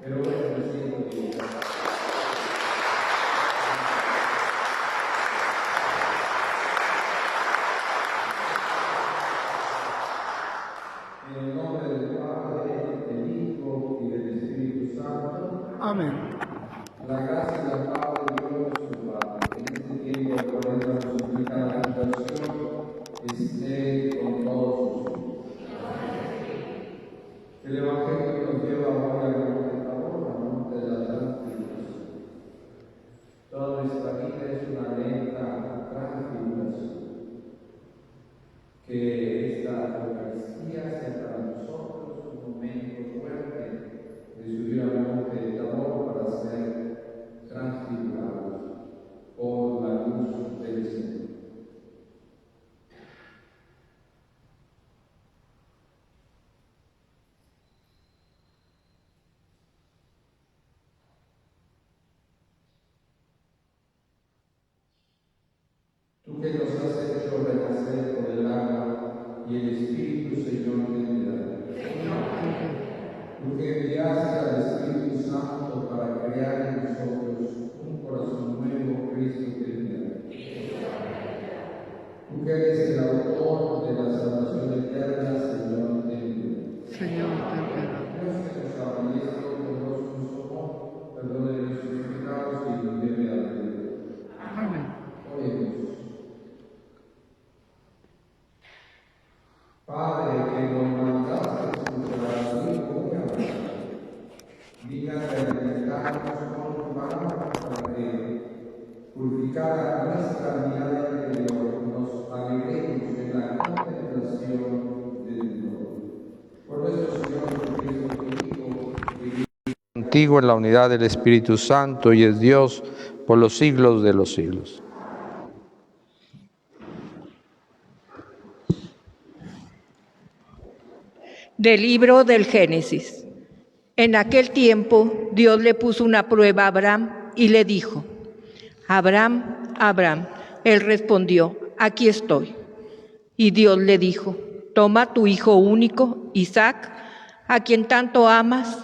En el nombre del Padre, del Hijo y del Espíritu Santo. Amén. La gracia y la paz de Dios, su Padre, en este tiempo de cuaresma nos suplica la tentación, esté con todos nosotros. El Evangelio nos lleva hoy al monte Tabor, al monte de la transfiguración. Toda nuestra vida es una lenta transfiguración. Que esta Eucaristía sea para nosotros un momento fuerte de subir al monte de Tabor para ser transfigurados por la luz del Señor. Tú que nos has hecho renacer por el agua y el Espíritu, Señor, ten piedad. Tú que enviaste al Espíritu Santo para crear en nosotros un corazón nuevo, Cristo, ten piedad. Tú que eres el autor de la salvación eterna, Señor, ten piedad. Señor, ten piedad. Dios que nos ha abierto con vos un solo, perdone nuestros pecados y nos lleve a la vida. Amén. Oremos. Padre, que nos mandaste escuchar a tu Hijo y a diga de alimentarnos con tu palabra para que, purificada nuestra mirada interior, nos alegremos en la contemplación de tu gloria. Por nuestro Señor Jesucristo, tu Hijo, que contigo en la unidad del Espíritu Santo y es Dios por los siglos de los siglos. Del libro del Génesis. En aquel tiempo Dios le puso una prueba a Abraham y le dijo: Abraham, Abraham. Él respondió: aquí estoy. Y Dios le dijo: toma tu hijo único, Isaac, a quien tanto amas,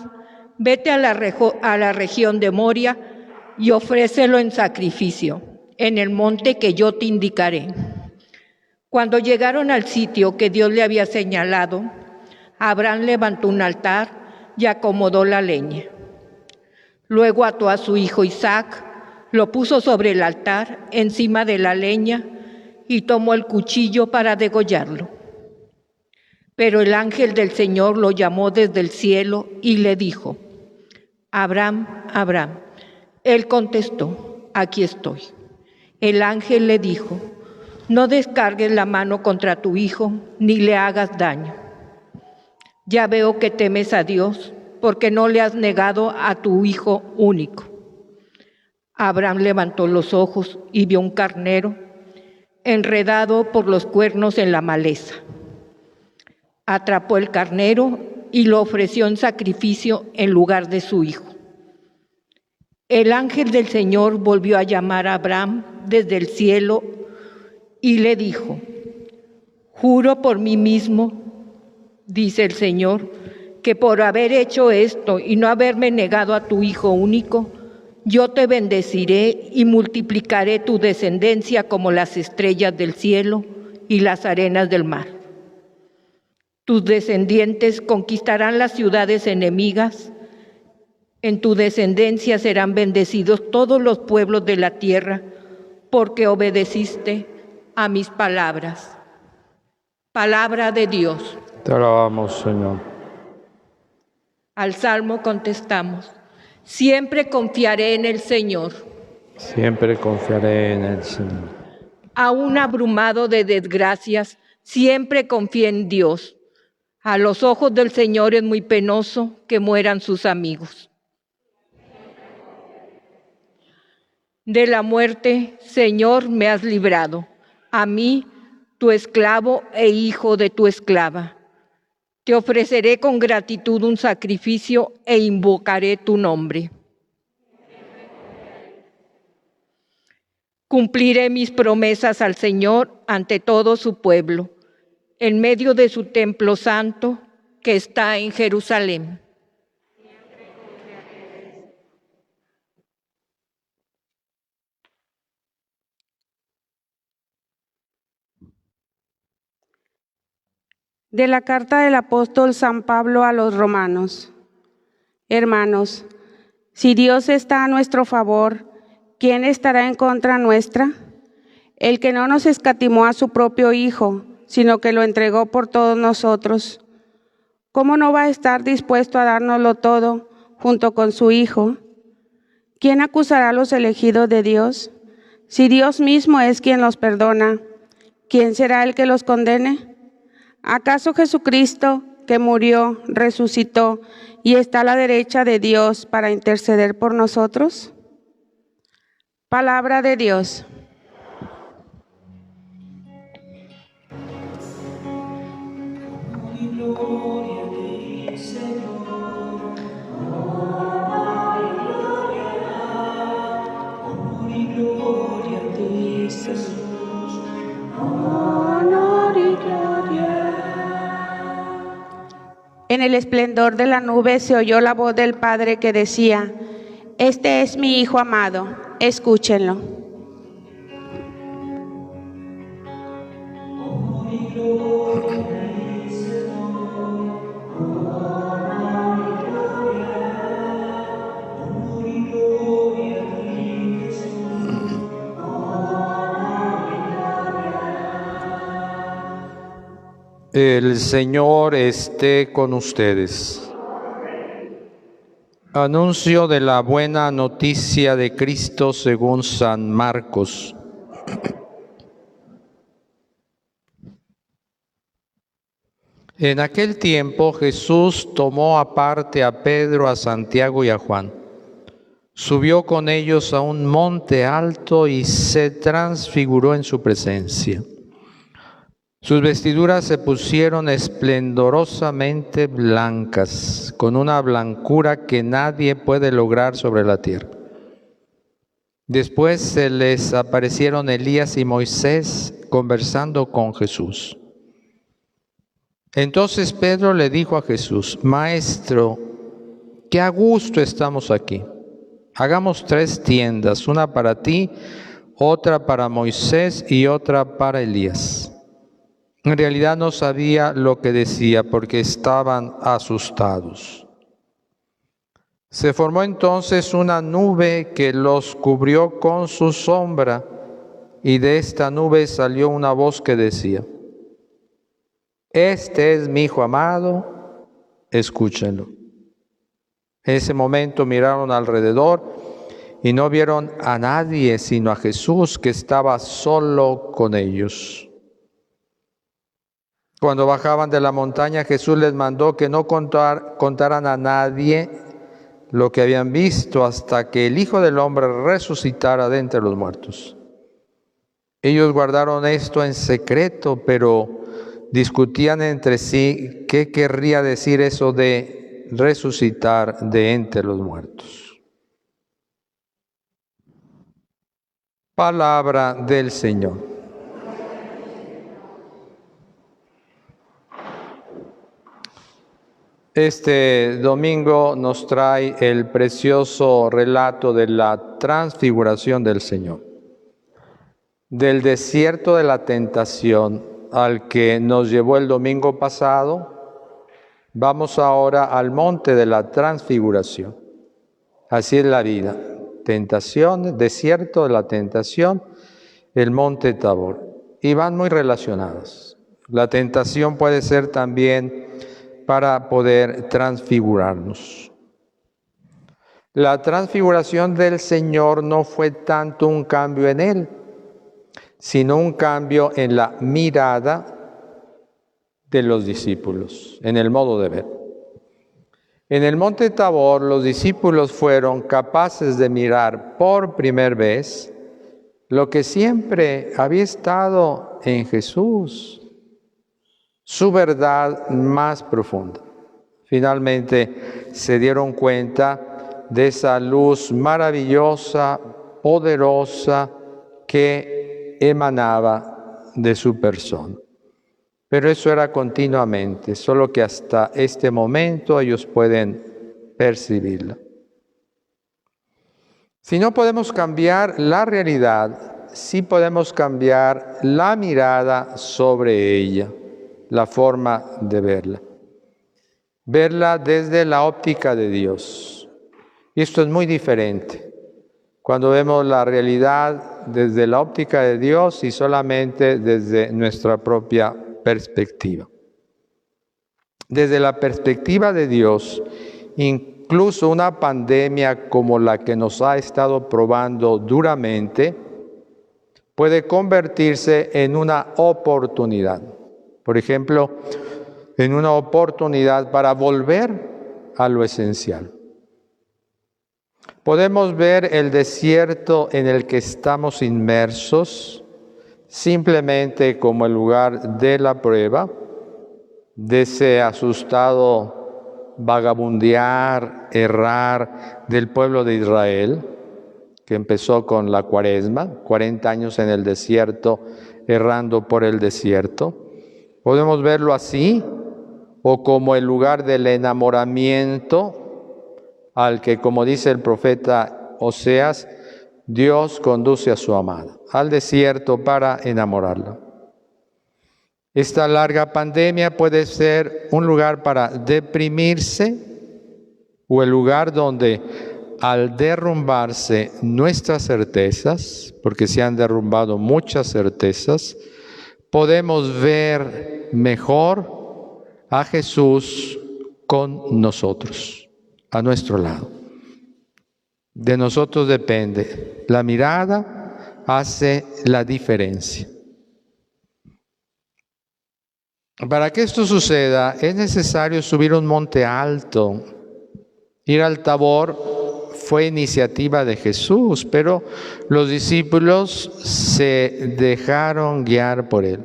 vete a la región de Moria y ofrécelo en sacrificio, en el monte que yo te indicaré. Cuando llegaron al sitio que Dios le había señalado, Abraham levantó un altar y acomodó la leña. Luego ató a su hijo Isaac, lo puso sobre el altar encima de la leña y tomó el cuchillo para degollarlo. Pero el ángel del Señor lo llamó desde el cielo y le dijo: Abraham, Abraham. Él contestó: aquí estoy. El ángel le dijo: no descargues la mano contra tu hijo ni le hagas daño. Ya veo que temes a Dios, porque no le has negado a tu hijo único. Abraham levantó los ojos y vio un carnero enredado por los cuernos en la maleza. Atrapó el carnero y lo ofreció en sacrificio en lugar de su hijo. El ángel del Señor volvió a llamar a Abraham desde el cielo y le dijo: juro por mí mismo, dice el Señor, que por haber hecho esto y no haberme negado a tu hijo único, yo te bendeciré y multiplicaré tu descendencia como las estrellas del cielo y las arenas del mar. Tus descendientes conquistarán las ciudades enemigas. En tu descendencia serán bendecidos todos los pueblos de la tierra, porque obedeciste a mis palabras. Palabra de Dios. Te alabamos, Señor. Al Salmo contestamos: siempre confiaré en el Señor. Siempre confiaré en el Señor. Aún abrumado de desgracias, siempre confié en Dios. A los ojos del Señor es muy penoso que mueran sus amigos. De la muerte, Señor, me has librado. A mí, tu esclavo e hijo de tu esclava. Te ofreceré con gratitud un sacrificio e invocaré tu nombre. Cumpliré mis promesas al Señor ante todo su pueblo, en medio de su templo santo que está en Jerusalén. De la carta del apóstol San Pablo a los romanos. Hermanos, si Dios está a nuestro favor, ¿quién estará en contra nuestra? El que no nos escatimó a su propio Hijo, sino que lo entregó por todos nosotros, ¿cómo no va a estar dispuesto a dárnoslo todo junto con su Hijo? ¿Quién acusará a los elegidos de Dios? Si Dios mismo es quien los perdona, ¿quién será el que los condene? ¿Acaso Jesucristo, que murió, resucitó y está a la derecha de Dios para interceder por nosotros? Palabra de Dios. Gloria a ti, Señor. Honor y gloria a ti, Jesús. Honor y gloria. En el esplendor de la nube se oyó la voz del Padre que decía: Este es mi Hijo amado, escúchenlo. Honor y gloria a ti, Señor. Honor y gloria. Honor y gloria a ti, Jesús. Honor y gloria. El Señor esté con ustedes. Anuncio de la buena noticia de Cristo según San Marcos. En aquel tiempo Jesús tomó aparte a Pedro, a Santiago y a Juan. Subió con ellos a un monte alto y se transfiguró en su presencia. Sus vestiduras se pusieron esplendorosamente blancas, con una blancura que nadie puede lograr sobre la tierra. Después se les aparecieron Elías y Moisés conversando con Jesús. Entonces Pedro le dijo a Jesús: Maestro, qué a gusto estamos aquí. Hagamos 3 tiendas, una para ti, otra para Moisés y otra para Elías. En realidad no sabía lo que decía porque estaban asustados. Se formó entonces una nube que los cubrió con su sombra, y de esta nube salió una voz que decía: Este es mi Hijo amado, escúchenlo. En ese momento miraron alrededor y no vieron a nadie sino a Jesús, que estaba solo con ellos. Cuando bajaban de la montaña, Jesús les mandó que no contaran a nadie lo que habían visto hasta que el Hijo del Hombre resucitara de entre los muertos. Ellos guardaron esto en secreto, pero discutían entre sí qué querría decir eso de resucitar de entre los muertos. Palabra del Señor. Este domingo nos trae el precioso relato de la transfiguración del Señor, del desierto de la tentación al que nos llevó el domingo pasado. Vamos ahora al monte de la transfiguración. Así es la vida: tentación, desierto de la tentación, el monte Tabor. Y van muy relacionadas. La tentación puede ser también para poder transfigurarnos. La transfiguración del Señor no fue tanto un cambio en Él, sino un cambio en la mirada de los discípulos, en el modo de ver. En el monte Tabor, los discípulos fueron capaces de mirar por primera vez lo que siempre había estado en Jesús, su verdad más profunda. Finalmente se dieron cuenta de esa luz maravillosa, poderosa, que emanaba de su persona. Pero eso era continuamente, solo que hasta este momento ellos pueden percibirla. Si no podemos cambiar la realidad, sí podemos cambiar la mirada sobre ella. la forma de verla. Verla desde la óptica de Dios. Y esto es muy diferente cuando vemos la realidad desde la óptica de Dios y solamente desde nuestra propia perspectiva. Desde la perspectiva de Dios, incluso una pandemia como la que nos ha estado probando duramente puede convertirse en una oportunidad. Por ejemplo, en una oportunidad para volver a lo esencial. Podemos ver el desierto en el que estamos inmersos simplemente como el lugar de la prueba, de ese asustado vagabundear, errar del pueblo de Israel, que empezó con la Cuaresma, 40 años en el desierto, errando por el desierto. Podemos verlo así, o como el lugar del enamoramiento al que, como dice el profeta Oseas, Dios conduce a su amada al desierto para enamorarla. Esta larga pandemia puede ser un lugar para deprimirse o el lugar donde al derrumbarse nuestras certezas, porque se han derrumbado muchas certezas, podemos ver mejor a Jesús con nosotros, a nuestro lado. De nosotros depende. La mirada hace la diferencia. Para que esto suceda, es necesario subir un monte alto. Ir al Tabor fue iniciativa de Jesús, pero los discípulos se dejaron guiar por él.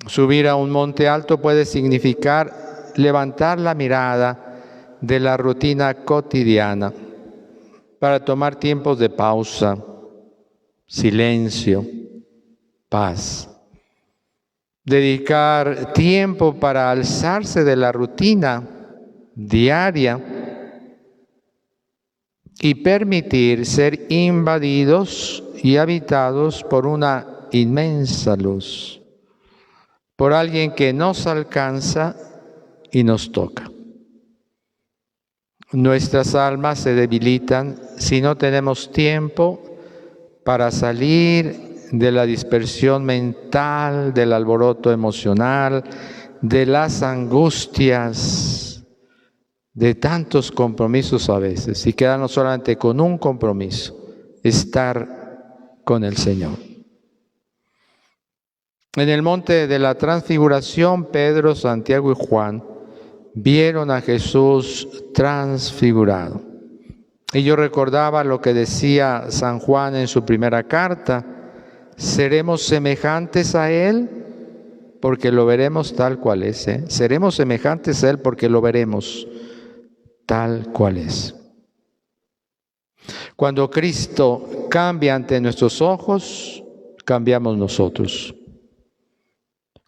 Subir a un monte alto puede significar levantar la mirada de la rutina cotidiana para tomar tiempos de pausa, silencio, paz. Dedicar tiempo para alzarse de la rutina diaria y permitir ser invadidos y habitados por una inmensa luz, por alguien que nos alcanza y nos toca. Nuestras almas se debilitan si no tenemos tiempo para salir de la dispersión mental, del alboroto emocional, de las angustias, de tantos compromisos a veces, y quedarnos solamente con un compromiso, estar con el Señor. En el monte de la Transfiguración, Pedro, Santiago y Juan vieron a Jesús transfigurado. Y yo recordaba lo que decía San Juan en su primera carta: seremos semejantes a Él porque lo veremos tal cual es. Seremos semejantes a Él porque lo veremos tal cual es. Cuando Cristo cambia ante nuestros ojos, cambiamos nosotros.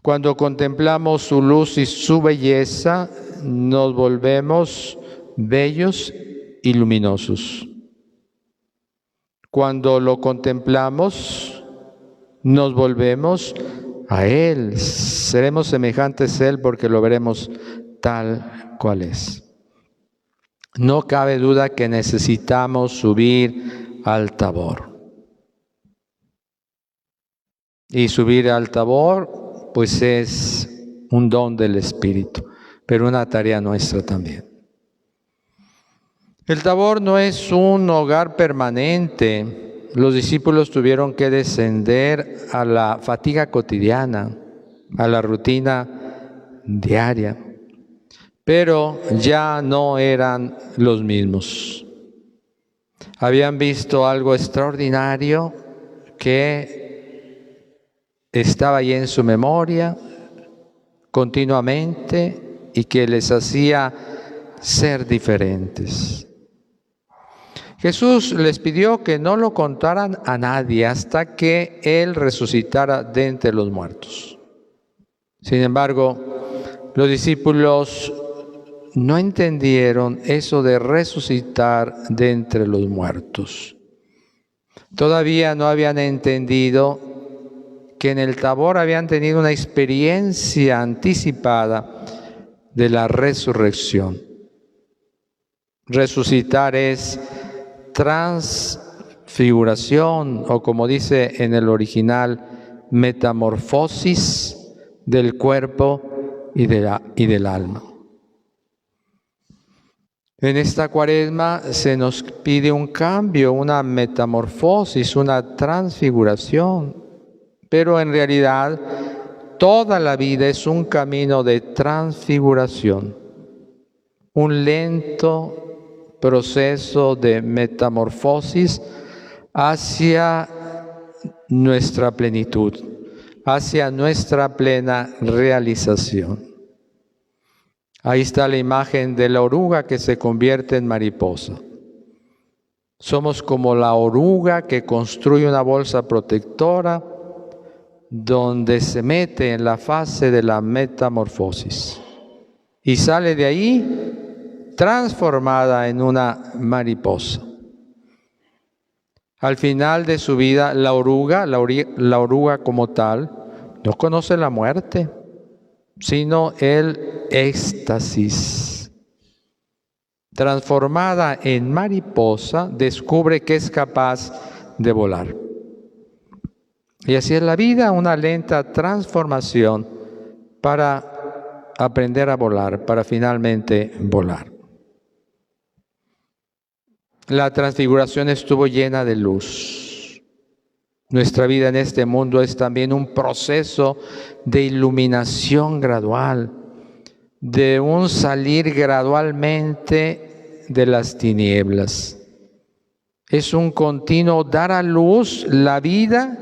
Cuando contemplamos su luz y su belleza, nos volvemos bellos y luminosos. Cuando lo contemplamos, nos volvemos a Él. Seremos semejantes a Él porque lo veremos tal cual es. No cabe duda que necesitamos subir al Tabor. Y subir al Tabor, pues es un don del Espíritu, pero una tarea nuestra también. El Tabor no es un hogar permanente. Los discípulos tuvieron que descender a la fatiga cotidiana, a la rutina diaria, pero ya no eran los mismos. Habían visto algo extraordinario que estaba ahí en su memoria continuamente y que les hacía ser diferentes. Jesús les pidió que no lo contaran a nadie hasta que Él resucitara de entre los muertos. Sin embargo, los discípulos no entendieron eso de resucitar de entre los muertos. Todavía no habían entendido que en el Tabor habían tenido una experiencia anticipada de la resurrección. Resucitar es transfiguración, o como dice en el original, metamorfosis del cuerpo y del alma. En esta Cuaresma se nos pide un cambio, una metamorfosis, una transfiguración, pero en realidad toda la vida es un camino de transfiguración, un lento proceso de metamorfosis hacia nuestra plenitud, hacia nuestra plena realización. Ahí está la imagen de la oruga que se convierte en mariposa. Somos como la oruga que construye una bolsa protectora donde se mete en la fase de la metamorfosis y sale de ahí transformada en una mariposa. Al final de su vida, la oruga como tal, no conoce la muerte, sino el éxtasis. Transformada en mariposa, descubre que es capaz de volar. Y así es la vida, una lenta transformación para aprender a volar, para finalmente volar. La transfiguración estuvo llena de luz. Nuestra vida en este mundo es también un proceso de iluminación gradual, de un salir gradualmente de las tinieblas. Es un continuo dar a luz la vida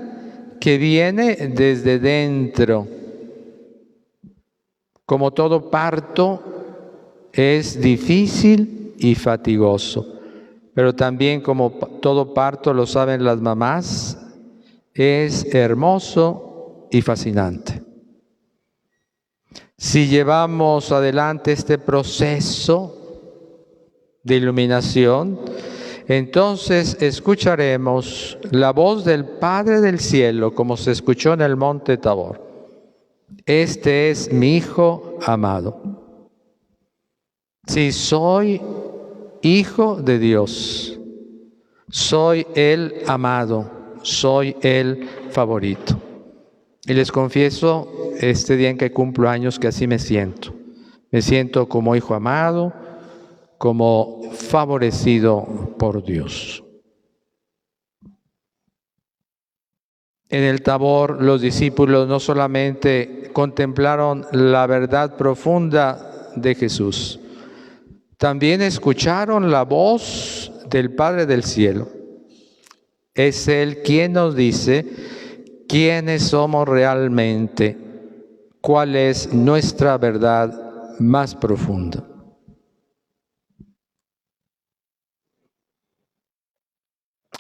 que viene desde dentro. Como todo parto es difícil y fatigoso, pero también como todo parto, lo saben las mamás, es hermoso y fascinante. Si llevamos adelante este proceso de iluminación, entonces escucharemos la voz del Padre del Cielo, como se escuchó en el monte Tabor. Este es mi Hijo amado. Si soy hijo de Dios, soy el amado, soy el favorito. Y les confieso este día en que cumplo años que así me siento. Me siento como hijo amado, como favorecido por Dios. En el Tabor, los discípulos no solamente contemplaron la verdad profunda de Jesús, también escucharon la voz del Padre del Cielo. Es Él quien nos dice quiénes somos realmente, cuál es nuestra verdad más profunda.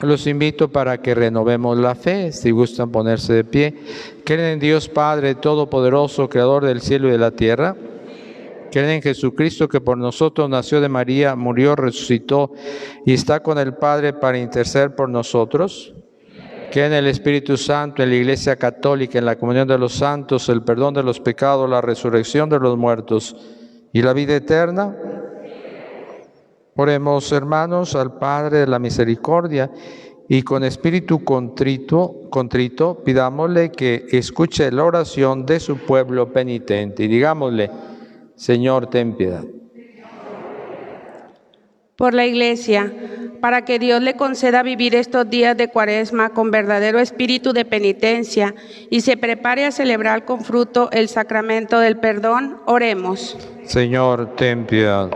Los invito para que renovemos la fe, si gustan ponerse de pie. ¿Creen en Dios Padre Todopoderoso, Creador del cielo y de la tierra? ¿Creen en Jesucristo que por nosotros nació de María, murió, resucitó y está con el Padre para interceder por nosotros? ¿Creen en el Espíritu Santo, en la Iglesia Católica, en la comunión de los santos, el perdón de los pecados, la resurrección de los muertos y la vida eterna? Oremos, hermanos, al Padre de la misericordia y con espíritu contrito pidámosle que escuche la oración de su pueblo penitente y digámosle: Señor, ten piedad. Por la Iglesia, para que Dios le conceda vivir estos días de Cuaresma con verdadero espíritu de penitencia y se prepare a celebrar con fruto el sacramento del perdón, oremos. Señor, ten piedad.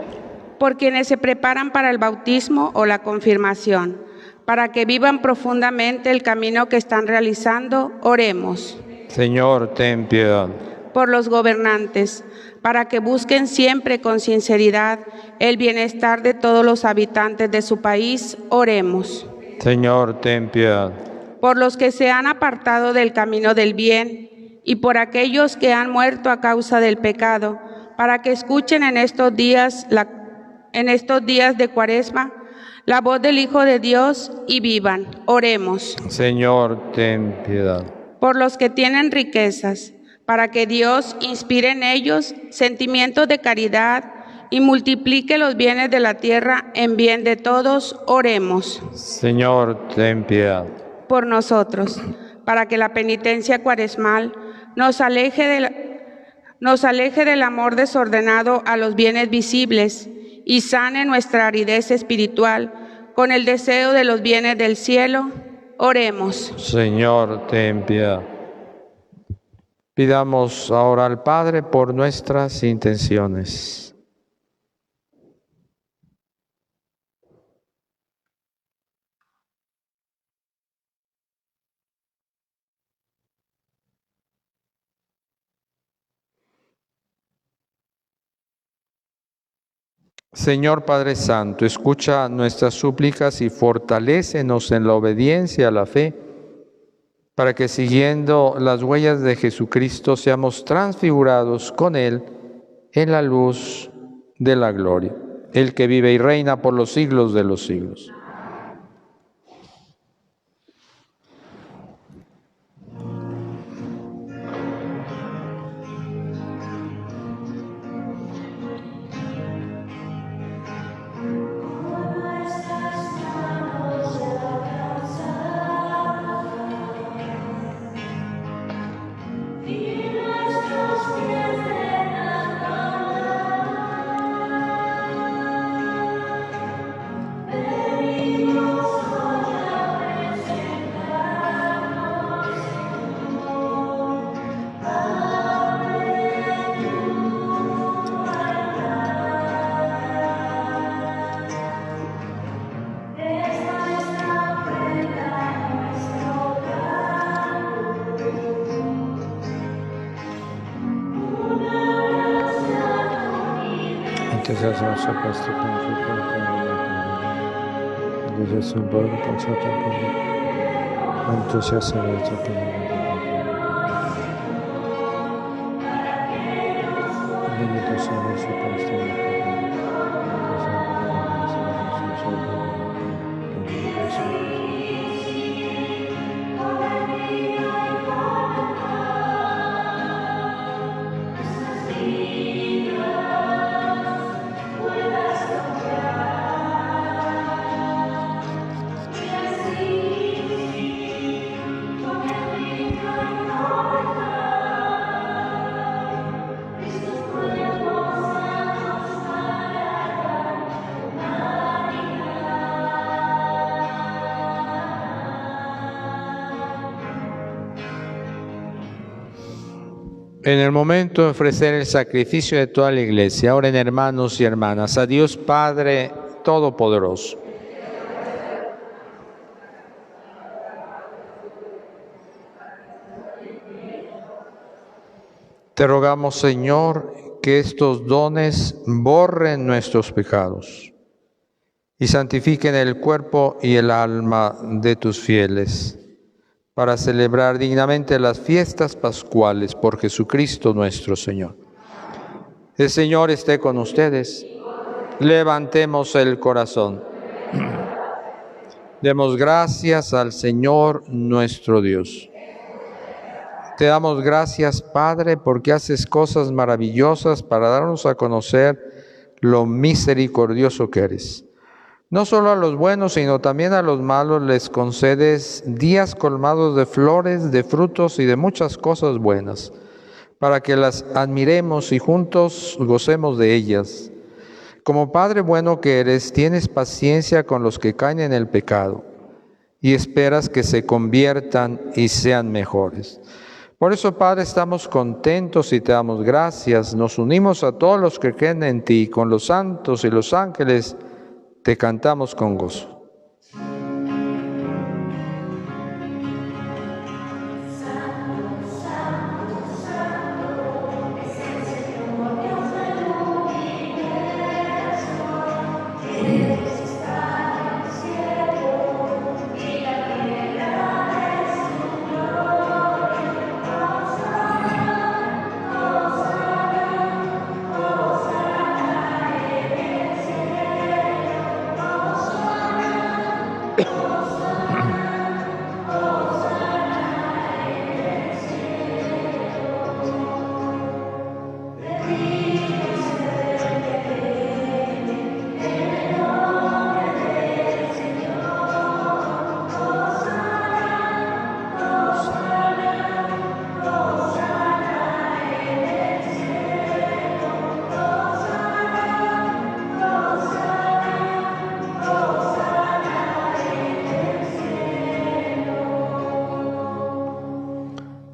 Por quienes se preparan para el bautismo o la confirmación, para que vivan profundamente el camino que están realizando, oremos. Señor, ten piedad. Por los gobernantes, para que busquen siempre con sinceridad el bienestar de todos los habitantes de su país, oremos. Señor, ten piedad. Por los que se han apartado del camino del bien y por aquellos que han muerto a causa del pecado, para que escuchen en estos días de Cuaresma la voz del Hijo de Dios y vivan. Oremos. Señor, ten piedad. por los que tienen riquezas, para que Dios inspire en ellos sentimientos de caridad y multiplique los bienes de la tierra en bien de todos. Oremos. Señor, ten piedad. Por nosotros, para que la penitencia cuaresmal nos aleje del amor desordenado a los bienes visibles y sane nuestra aridez espiritual con el deseo de los bienes del cielo. Oremos. Señor, ten piedad. Pidamos ahora al Padre por nuestras intenciones. Señor Padre Santo, escucha nuestras súplicas y fortalécenos en la obediencia a la fe, para que siguiendo las huellas de Jesucristo seamos transfigurados con Él en la luz de la gloria, el que vive y reina por los siglos de los siglos. En el momento de ofrecer el sacrificio de toda la Iglesia, oren hermanos y hermanas, a Dios Padre Todopoderoso. Te rogamos, Señor, que estos dones borren nuestros pecados y santifiquen el cuerpo y el alma de tus fieles, para celebrar dignamente las fiestas pascuales por Jesucristo nuestro Señor. El Señor esté con ustedes. Levantemos el corazón. Demos gracias al Señor nuestro Dios. Te damos gracias, Padre, porque haces cosas maravillosas para darnos a conocer lo misericordioso que eres. No solo a los buenos, sino también a los malos les concedes días colmados de flores, de frutos y de muchas cosas buenas, para que las admiremos y juntos gocemos de ellas. Como Padre bueno que eres, tienes paciencia con los que caen en el pecado y esperas que se conviertan y sean mejores. Por eso, Padre, estamos contentos y te damos gracias. Nos unimos a todos los que creen en ti, con los santos y los ángeles, te cantamos con gozo.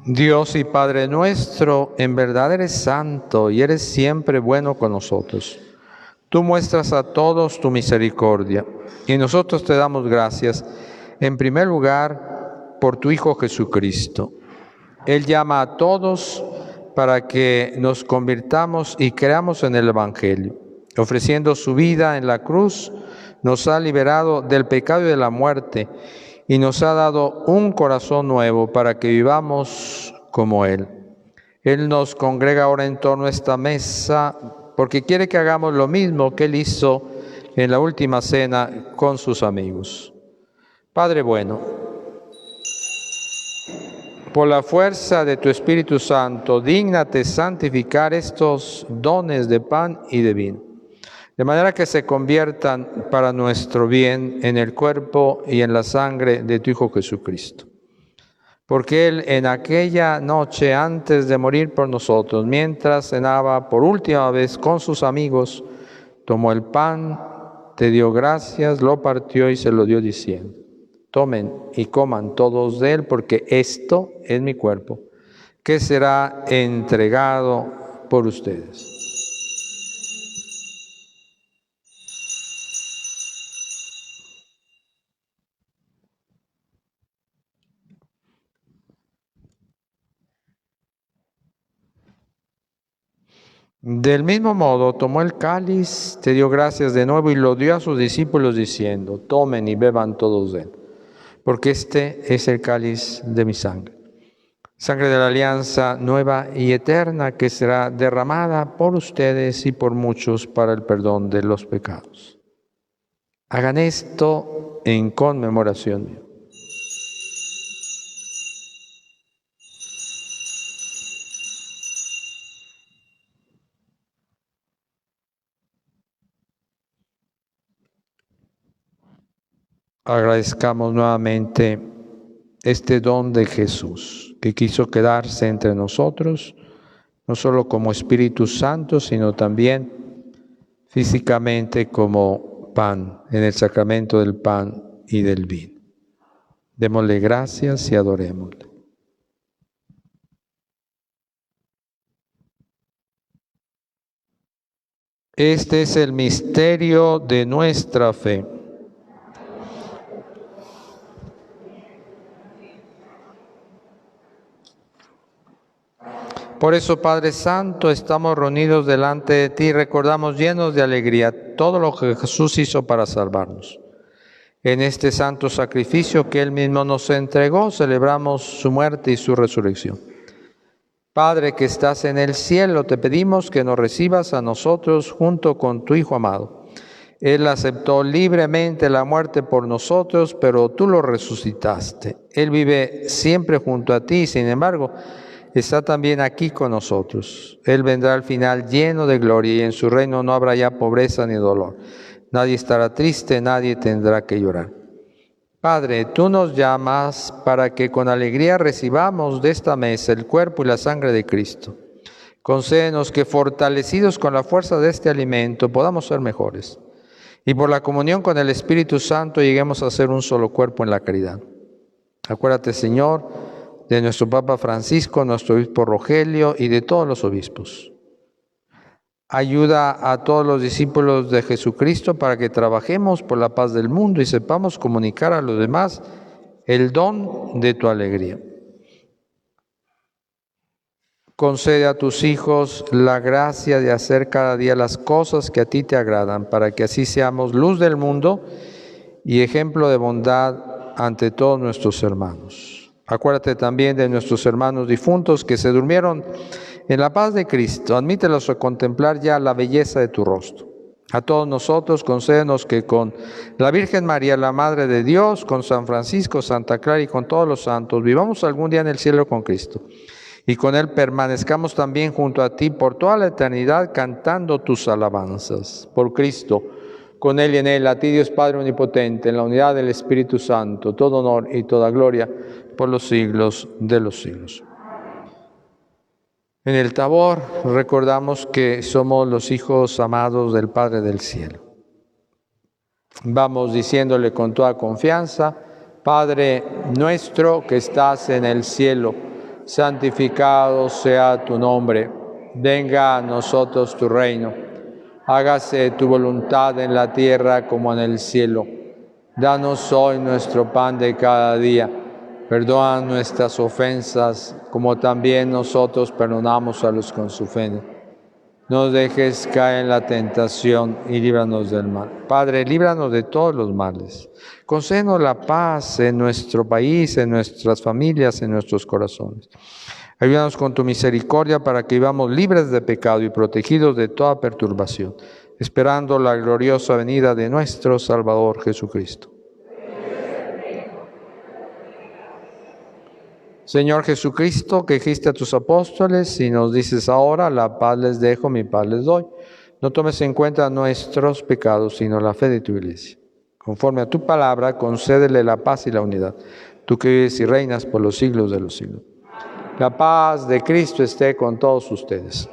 Dios y Padre nuestro, en verdad eres santo y eres siempre bueno con nosotros. Tú muestras a todos tu misericordia y nosotros te damos gracias, en primer lugar, por tu Hijo Jesucristo. Él llama a todos para que nos convirtamos y creamos en el Evangelio. Ofreciendo su vida en la cruz, nos ha liberado del pecado y de la muerte y nos ha dado un corazón nuevo para que vivamos como Él. Él nos congrega ahora en torno a esta mesa porque quiere que hagamos lo mismo que Él hizo en la última cena con sus amigos. Padre bueno, por la fuerza de tu Espíritu Santo, dígnate santificar estos dones de pan y de vino, de manera que se conviertan para nuestro bien en el cuerpo y en la sangre de tu Hijo Jesucristo. Porque Él en aquella noche antes de morir por nosotros, mientras cenaba por última vez con sus amigos, tomó el pan, te dio gracias, lo partió y se lo dio diciendo: tomen y coman todos de él, porque esto es mi cuerpo, que será entregado por ustedes. Del mismo modo, tomó el cáliz, te dio gracias de nuevo y lo dio a sus discípulos diciendo: tomen y beban todos de él, porque este es el cáliz de mi sangre, sangre de la alianza nueva y eterna, que será derramada por ustedes y por muchos para el perdón de los pecados. Hagan esto en conmemoración mía. Agradezcamos nuevamente este don de Jesús, que quiso quedarse entre nosotros, no solo como Espíritu Santo, sino también físicamente como pan, en el sacramento del pan y del vino. Démosle gracias y adorémosle. Este es el misterio de nuestra fe. Por eso, Padre Santo, estamos reunidos delante de ti y recordamos llenos de alegría todo lo que Jesús hizo para salvarnos. En este santo sacrificio que Él mismo nos entregó, celebramos su muerte y su resurrección. Padre que estás en el cielo, te pedimos que nos recibas a nosotros junto con tu Hijo amado. Él aceptó libremente la muerte por nosotros, pero tú lo resucitaste. Él vive siempre junto a ti, sin embargo, está también aquí con nosotros. Él vendrá al final lleno de gloria y en su reino no habrá ya pobreza ni dolor. Nadie estará triste, nadie tendrá que llorar. Padre, tú nos llamas para que con alegría recibamos de esta mesa el cuerpo y la sangre de Cristo. Concédenos que, fortalecidos con la fuerza de este alimento, podamos ser mejores. Y por la comunión con el Espíritu Santo lleguemos a ser un solo cuerpo en la caridad. Acuérdate, Señor, de nuestro Papa Francisco, nuestro obispo Rogelio y de todos los obispos. Ayuda a todos los discípulos de Jesucristo para que trabajemos por la paz del mundo y sepamos comunicar a los demás el don de tu alegría. Concede a tus hijos la gracia de hacer cada día las cosas que a ti te agradan, para que así seamos luz del mundo y ejemplo de bondad ante todos nuestros hermanos. Acuérdate también de nuestros hermanos difuntos que se durmieron en la paz de Cristo. Admítelos a contemplar ya la belleza de tu rostro. A todos nosotros concédenos que con la Virgen María, la Madre de Dios, con San Francisco, Santa Clara y con todos los santos, vivamos algún día en el cielo con Cristo. Y con Él permanezcamos también junto a ti por toda la eternidad, cantando tus alabanzas. Por Cristo, con Él y en Él, a ti Dios Padre Omnipotente, en la unidad del Espíritu Santo, todo honor y toda gloria por los siglos de los siglos. En el Tabor recordamos que somos los hijos amados del Padre del cielo. Vamos diciéndole con toda confianza: Padre nuestro que estás en el cielo, santificado sea tu nombre, venga a nosotros tu reino, hágase tu voluntad en la tierra como en el cielo. Danos hoy nuestro pan de cada día, perdona nuestras ofensas como también nosotros perdonamos a los que nos ofenden. No dejes caer en la tentación y líbranos del mal. Padre, líbranos de todos los males. Concédenos la paz en nuestro país, en nuestras familias, en nuestros corazones. Ayúdanos con tu misericordia para que vivamos libres de pecado y protegidos de toda perturbación, esperando la gloriosa venida de nuestro Salvador Jesucristo. Señor Jesucristo, que dijiste a tus apóstoles y nos dices ahora, la paz les dejo, mi paz les doy. No tomes en cuenta nuestros pecados, sino la fe de tu iglesia. Conforme a tu palabra, concédele la paz y la unidad. Tú que vives y reinas por los siglos de los siglos. La paz de Cristo esté con todos ustedes.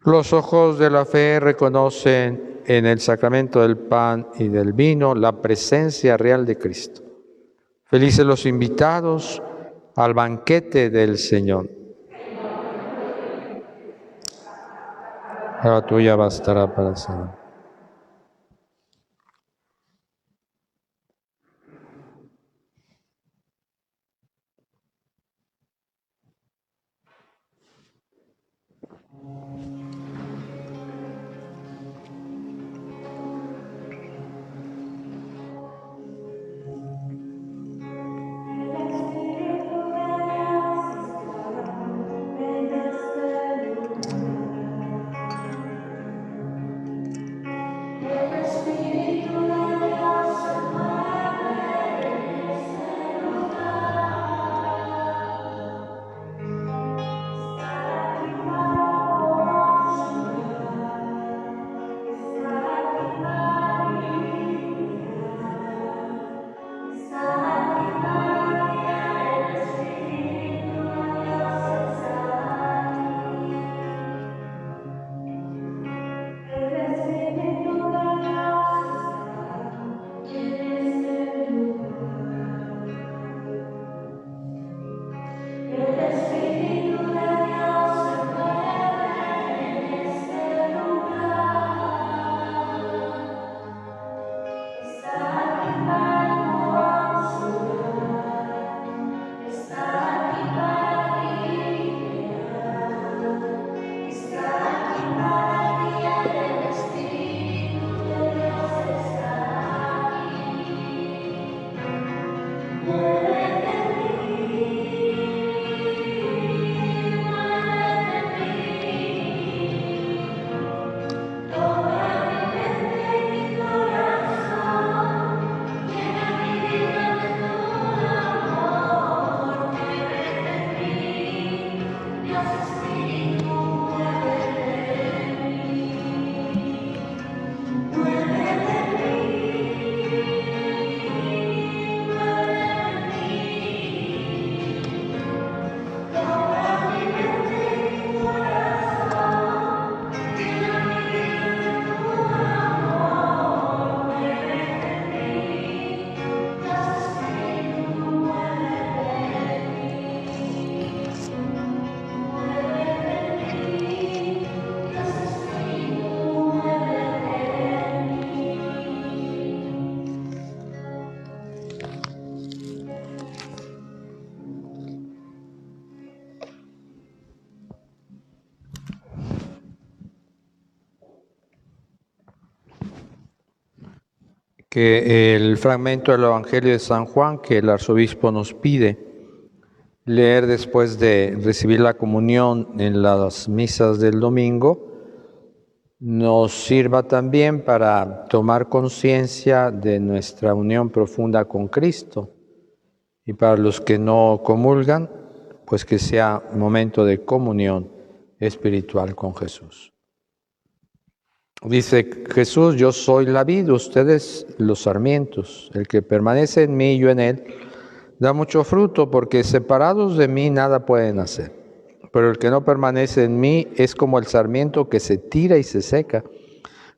Los ojos de la fe reconocen en el sacramento del pan y del vino la presencia real de Cristo. Felices los invitados al banquete del Señor. La tuya bastará para siempre. que el fragmento del Evangelio de San Juan que el arzobispo nos pide leer después de recibir la comunión en las misas del domingo nos sirva también para tomar conciencia de nuestra unión profunda con Cristo. Y para los que no comulgan, pues que sea un momento de comunión espiritual con Jesús. Dice Jesús: yo soy la vid, ustedes los sarmientos. El que permanece en mí y yo en él, da mucho fruto, porque separados de mí nada pueden hacer. Pero el que no permanece en mí es como el sarmiento que se tira y se seca.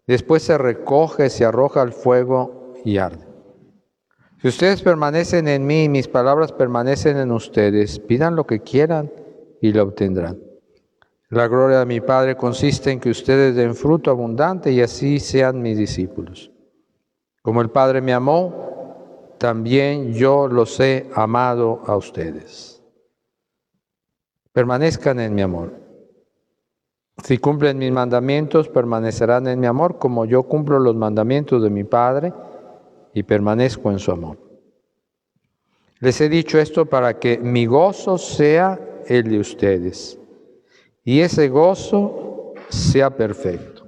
Después se recoge, se arroja al fuego y arde. Si ustedes permanecen en mí y mis palabras permanecen en ustedes, pidan lo que quieran y lo obtendrán. La gloria de mi Padre consiste en que ustedes den fruto abundante y así sean mis discípulos. Como el Padre me amó, también yo los he amado a ustedes. Permanezcan en mi amor. Si cumplen mis mandamientos, permanecerán en mi amor, como yo cumplo los mandamientos de mi Padre y permanezco en su amor. Les he dicho esto para que mi gozo sea el de ustedes y ese gozo sea perfecto.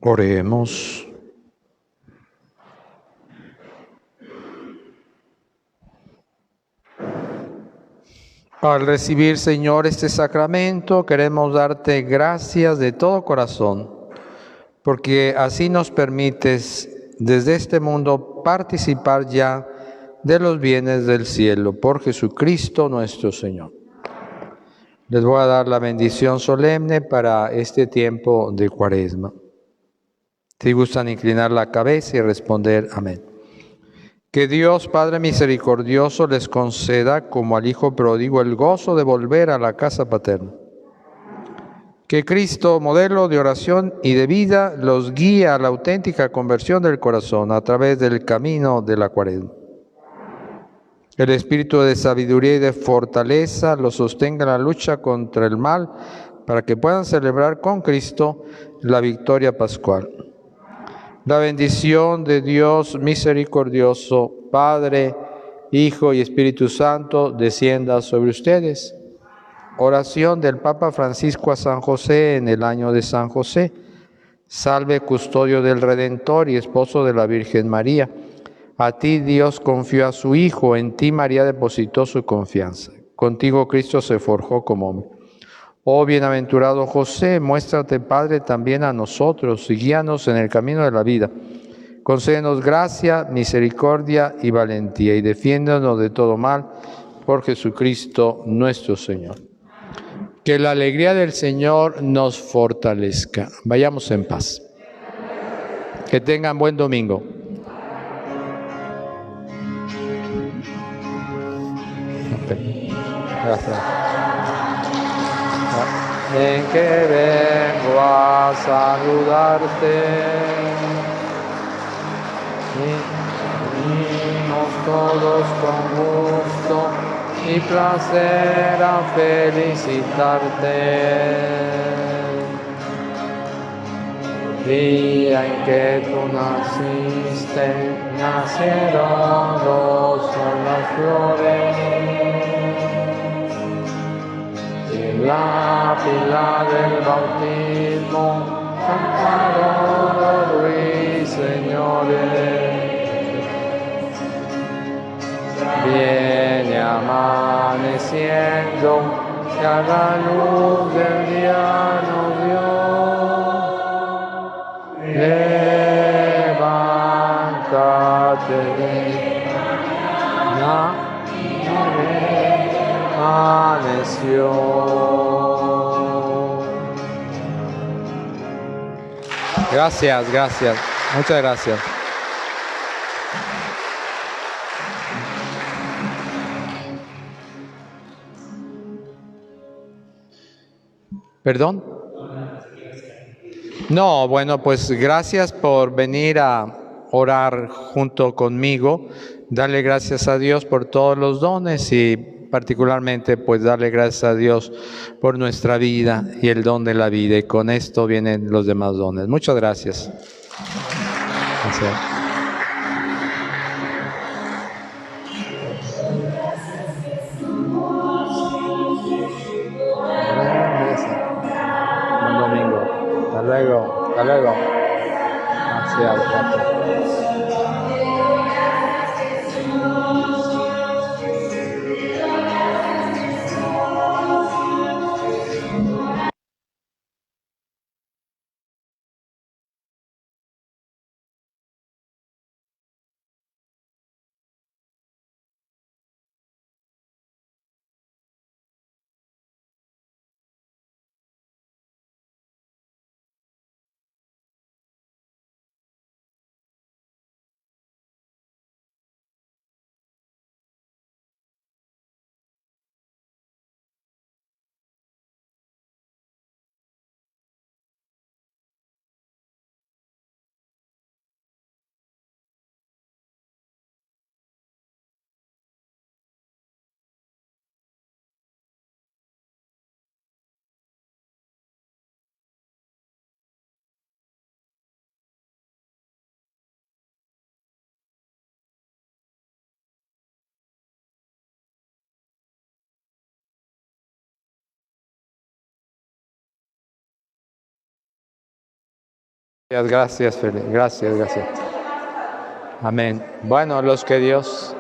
Oremos. Al recibir, Señor, este sacramento, queremos darte gracias de todo corazón, porque así nos permites desde este mundo participar ya de los bienes del cielo, por Jesucristo nuestro Señor. Les voy a dar la bendición solemne para este tiempo de Cuaresma. Si gustan inclinar la cabeza y responder amén. Que Dios Padre misericordioso les conceda, como al Hijo pródigo, el gozo de volver a la casa paterna. Que Cristo, modelo de oración y de vida, los guíe a la auténtica conversión del corazón a través del camino de la Cuaresma. El espíritu de sabiduría y de fortaleza los sostenga en la lucha contra el mal, para que puedan celebrar con Cristo la victoria pascual. La bendición de Dios misericordioso, Padre, Hijo y Espíritu Santo, descienda sobre ustedes. Oración del Papa Francisco a San José en el año de San José. Salve, custodio del Redentor y esposo de la Virgen María. A ti Dios confió a su Hijo, en ti María depositó su confianza. Contigo Cristo se forjó como hombre. Oh bienaventurado José, muéstrate Padre también a nosotros y guíanos en el camino de la vida. Concédenos gracia, misericordia y valentía y defiéndonos de todo mal por Jesucristo nuestro Señor. Que la alegría del Señor nos fortalezca. Vayamos en paz. Que tengan buen domingo. Gracias. En que vengo a saludarte, venimos todos con gusto y placer a felicitarte. Día en que tú naciste, nacieron las flores. La pila del bautismo cantaron los ruiseñores. Viene amaneciendo, que a la luz del día nos dio. Levántate de mañana, amaneció. Gracias, gracias. Muchas gracias. ¿Perdón? No, bueno, pues gracias por venir a orar junto conmigo. Darle gracias a Dios por todos los dones y particularmente pues darle gracias a Dios por nuestra vida y el don de la vida. Y con esto vienen los demás dones. Muchas gracias. Gracias. Buen domingo. Hasta luego. Hasta luego. Gracias. Gracias. Gracias, Felipe. Gracias. Amén. Bueno, los que Dios